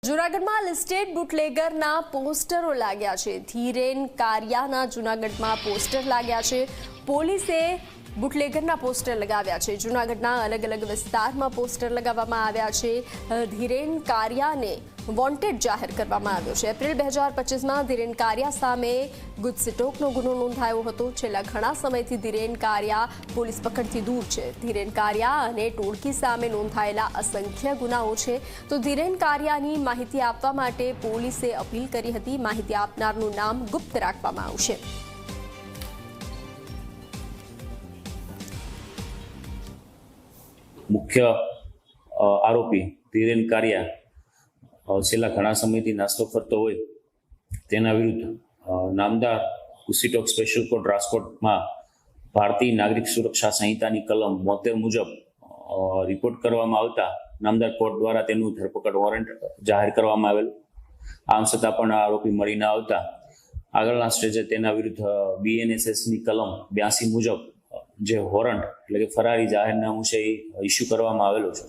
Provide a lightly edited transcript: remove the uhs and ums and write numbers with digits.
જૂનાગઢમાં લિસ્ટેડ બુટલેગરના પોસ્ટરો લાગ્યા છે। ધીરેન કારિયાના જૂનાગઢમાં પોસ્ટર લાગ્યા છે। પોલીસે બુટલેગરના પોસ્ટર લગાવ્યા છે। જૂનાગઢના અલગ અલગ વિસ્તારમાં પોસ્ટર લગાવવામાં આવ્યા છે। ધીરેન કારિયાને વોન્ટેડ જાહેર કરવામાં આવ્યો છે। એપ્રિલ 2025માં ધીરેન કારિયા સામે ગુજસિટોકનો ગુનો નોંધાયો હતો। છેલ્લા ઘણા સમયથી ધીરેન કારિયા પોલીસ પકડથી દૂર છે। ધીરેન કારિયા અને ટોળકી સામે નોંધાયેલા અસંખ્ય ગુનાઓ છે। તો ધીરેન કારિયાની માહિતી આપવા માટે પોલીસે અપીલ કરી હતી। માહિતી આપનારનું નામ ગુપ્ત રાખવામાં આવશે। મુખ્ય આરોપી ધીરેન કારિયા છેલ્લા ઘણા સમયથી નાસ્તો કરતો હોય તેના વિરુદ્ધ નામદાર ગુજસિટોક સ્પેશિયલ કોર્ટ રાજકોટમાં ભારતીય નાગરિક સુરક્ષા સંહિતાની કલમ 72 મુજબ રિપોર્ટ કરવામાં આવતા નામદાર કોર્ટ દ્વારા તેનું ધરપકડ વોરંટ જાહેર કરવામાં આવેલું। આમ છતાં પણ આરોપી મળી ન આવતા આગળના સ્ટેજે તેના વિરુદ્ધ BNSSની કલમ 82 મુજબ જે વોરંટ એટલે કે ફરારી જાહેરનામું છે એ ઇસ્યુ કરવામાં આવેલું છે।